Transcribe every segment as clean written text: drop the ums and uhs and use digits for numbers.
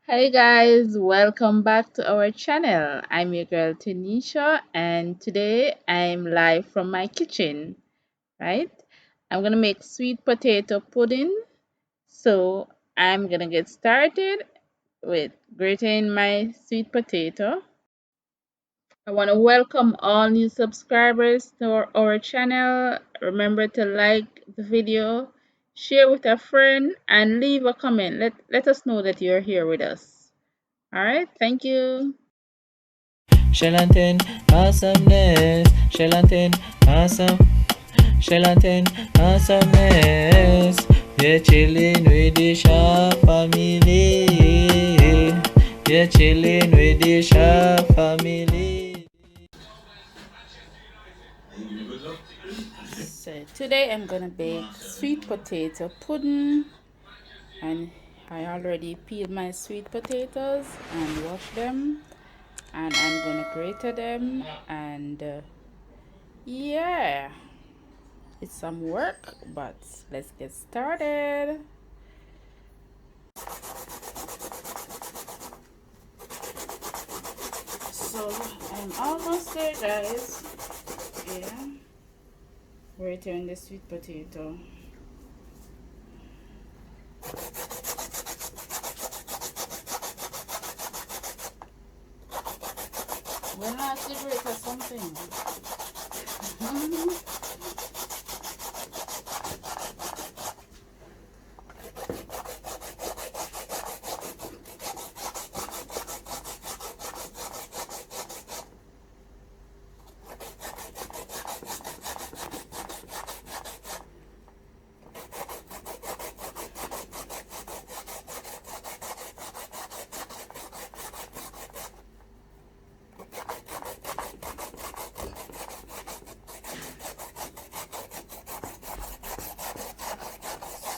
Hey guys, welcome back to our channel. I'm your girl Tanisha, and today I'm live from my kitchen, right? I'm gonna make sweet potato pudding. So I'm gonna get started with grating my sweet potato. I want to welcome all new subscribers to our channel. Remember to like the video, share with a friend, and leave a comment. Let us know that you're here with us. All right, thank you. Shelatin, awesomeness. Shelatin, awesome. Shelatin, awesomeness. We're chilling with the Shah family. We're chilling with the Shah family. So today I'm gonna bake sweet potato pudding, and I already peeled my sweet potatoes and washed them, and I'm gonna grate them, and yeah, it's some work, but let's get started. So I'm almost there, guys. Yeah, grating the sweet potato. When last did grate or something?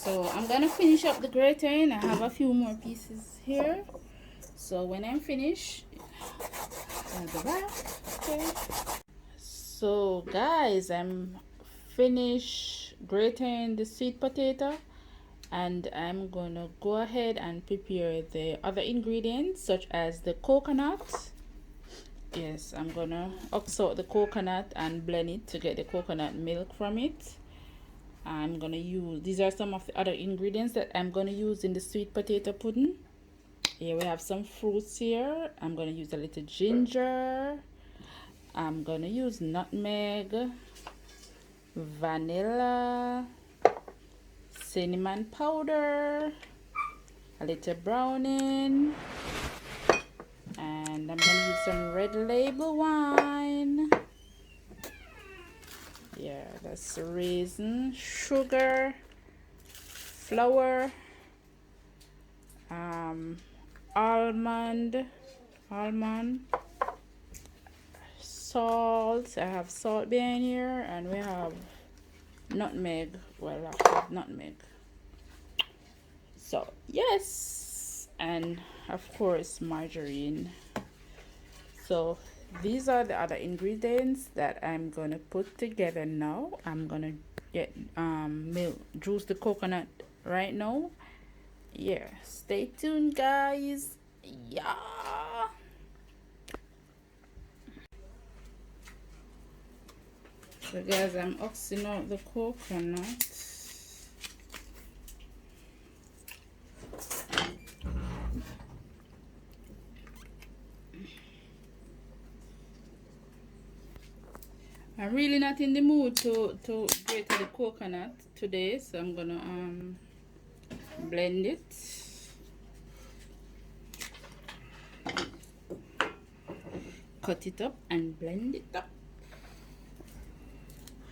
So I'm gonna finish up the gratin. I have a few more pieces here. So when I'm finished, I'll go back. Okay. So guys, I'm finished grating the sweet potato, and I'm gonna go ahead and prepare the other ingredients such as the coconut. Yes, I'm gonna ox out the coconut and blend it to get the coconut milk from it. I'm gonna use, these are some of the other ingredients that I'm gonna use in the sweet potato pudding. Here we have some fruits here. I'm gonna use a little ginger. I'm gonna use nutmeg, vanilla, cinnamon powder, a little browning, and I'm gonna use some red label wine. Yeah, that's raisin, sugar, flour, um, almond, almond, salt. I have salt being here, and we have nutmeg. Well, I have nutmeg. So yes, and of course margarine. So these are the other ingredients that I'm gonna put together now. I'm gonna get milk, juice the coconut right now. Yeah, stay tuned, guys. Yeah. So guys, I'm oxing out the coconut. I'm really not in the mood to grate the coconut today, so I'm gonna blend it. Cut it up and blend it up.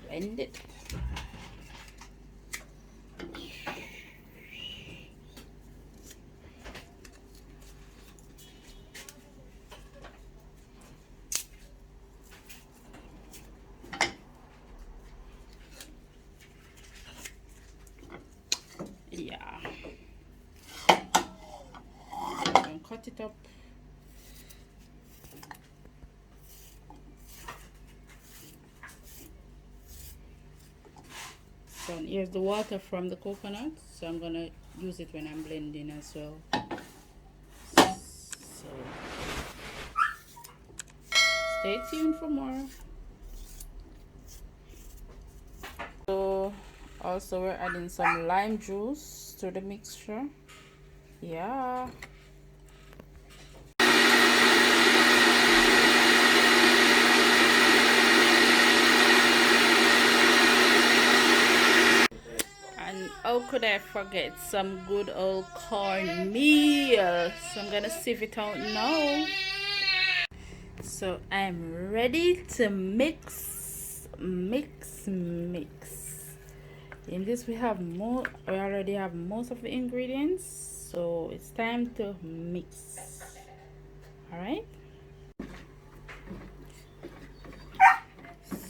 Blend it. Yeah. And cut it up. So here's the water from the coconut, so I'm gonna use it when I'm blending as well. So stay tuned for more. So also we're adding some lime juice to the mixture. Yeah. And how could I forget some good old cornmeal? So I'm gonna sieve it out now. So I'm ready to mix. In this we already have most of the ingredients, so it's time to mix. All right.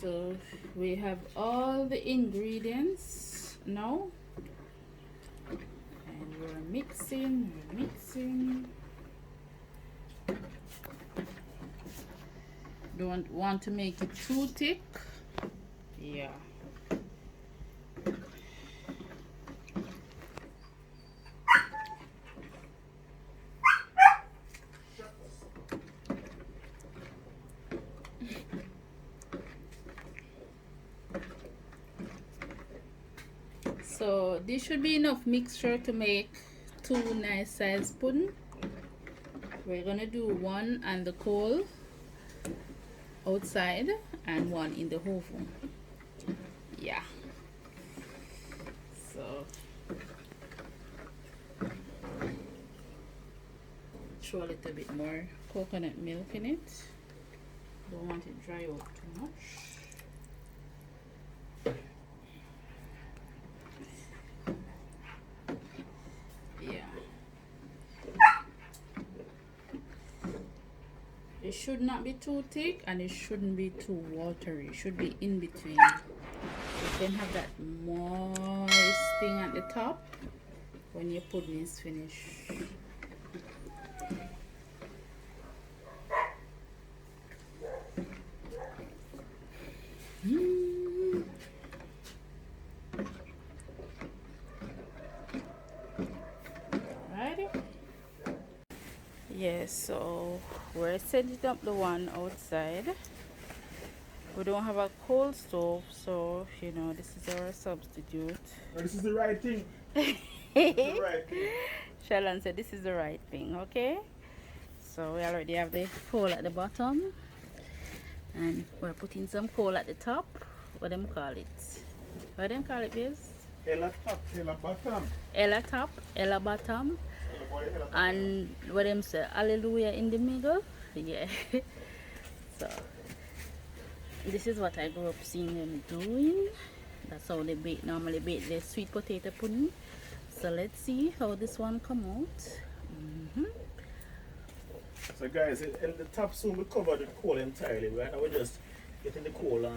So we have all the ingredients now, and we're mixing. Don't want to make it too thick. Yeah. So this should be enough mixture to make 2 nice sized pudding. We're gonna do one on the coal outside and one in the oven. Yeah. So throw a little bit more coconut milk in it. Don't want it dry out too much. It should not be too thick and it shouldn't be too watery. It should be in between. You can have that moist thing at the top when your pudding is finished. Alrighty. Yes, so we're setting up the one outside. We don't have a coal stove, so you know this is our substitute. This is the right thing. This is the right thing. Shalon said this is the right thing, okay? So we already have the coal at the bottom, and we're putting some coal at the top. What them call it? What them call it, babes? Ella top, Ella bottom. Ella top, Ella bottom, and what them say? Hallelujah in the middle. Yeah. So this is what I grew up seeing them doing. That's how they normally bake their sweet potato pudding. So let's see how this one come out. So guys, the top soon will cover the coal entirely. Right now we're just getting the coal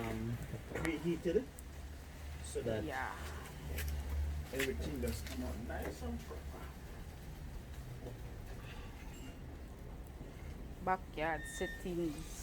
preheated so that everything just come out nice and proper. Backyard settings.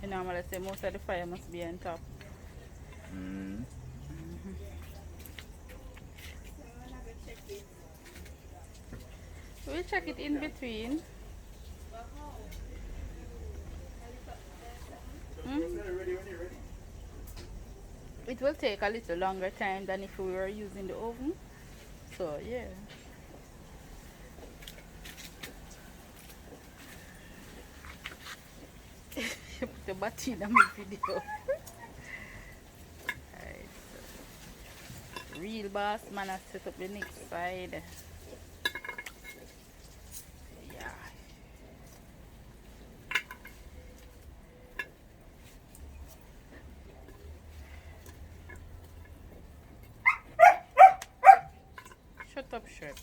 You normally say most of the fire must be on top. We'll check it in between. It will take a little longer time than if we were using the oven. So yeah. You put the battery in my video. Right, so real boss man has set up the next side. Yeah. Shut up, shirt.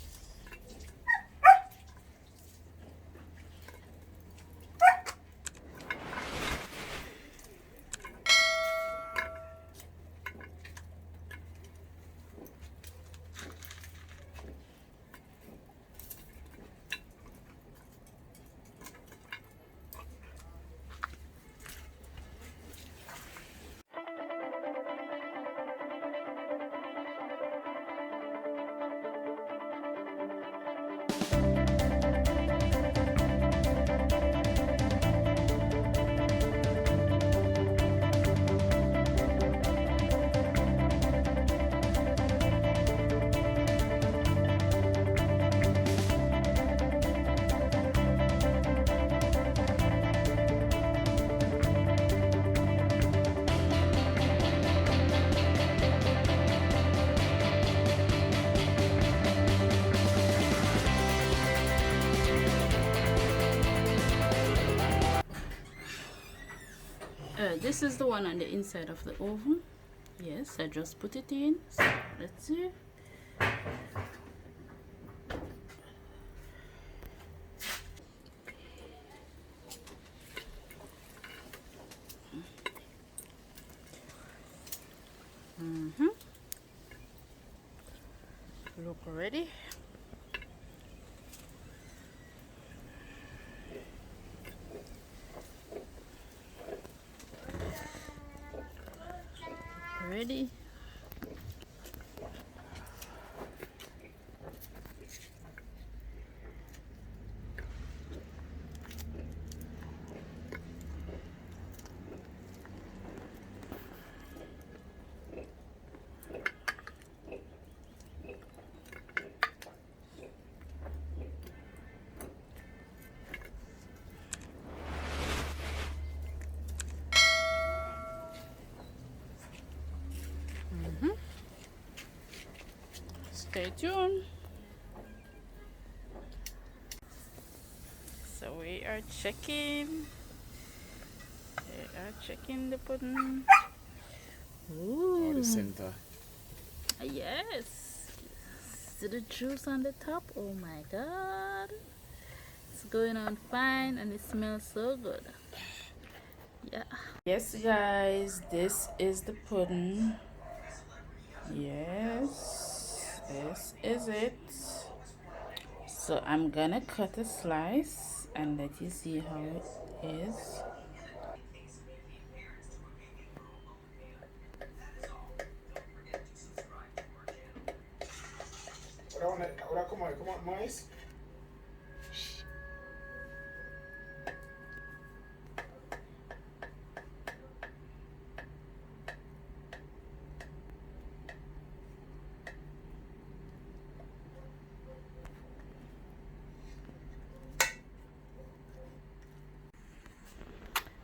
This is the one on the inside of the oven. Yes, I just put it in. So let's see. Look ready. Ready. Stay tuned. So we are checking. The pudding. Ooh. Oh, the center. Yes. See the juice on the top? Oh my god. It's going on fine and it smells so good. Yeah. Yes guys, this is the pudding. Yes, this is it. So I'm gonna cut a slice and let you see how it is. Come on, mice.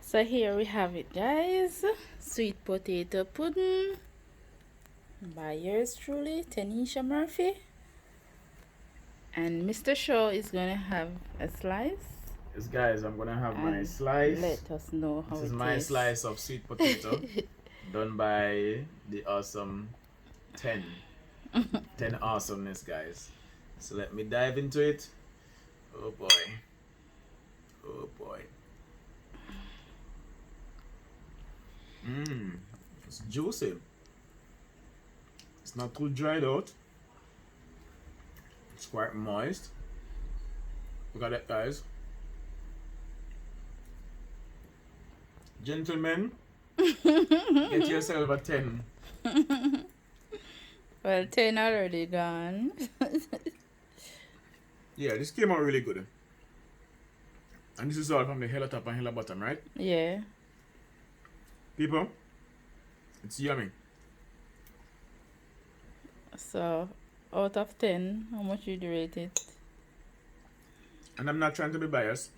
So here we have it guys, sweet potato pudding by yours truly, Tanisha Murphy. And Mr. Shaw is gonna have a slice. Yes guys, I'm gonna have my slice. Let us know how it is. This is my slice of sweet potato done by the awesome 10 awesomeness guys. So let me dive into it. Oh boy. Oh boy. It's juicy. It's not too dried out. It's quite moist. Look at that guys. Gentlemen, get yourself a 10. Well, 10 already gone. Yeah, this came out really good. And this is all from the hella top and hella bottom, right? Yeah. People, it's yummy. So, out of 10, how much would you rate it? And I'm not trying to be biased.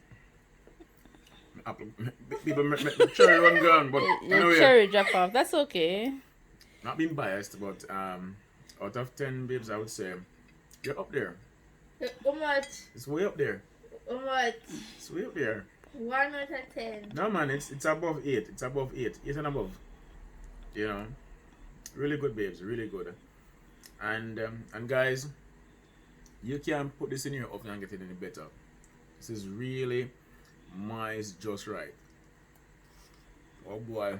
People make the cherry run gone, but Your anyway, cherry drop off, that's okay. not being biased, but out of 10 babes, I would say you're up there. How much? It's way up there. How much? It's way up there. 1 out of 10. No man, it's above 8. It's above 8. 8 and above. You know, really good babes, really good. And guys, you can't put this in your oven and get it any better. This is really moist, just right. Oh boy.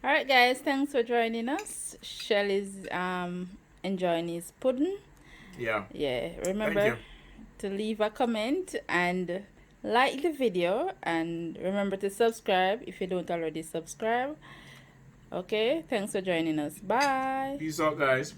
Alright guys, thanks for joining us. Shell is enjoying his pudding. Yeah. Yeah, Thank remember you. to leave a comment and like the video, and remember to subscribe if you don't already subscribe. Okay, thanks for joining us. Bye. Peace out, guys.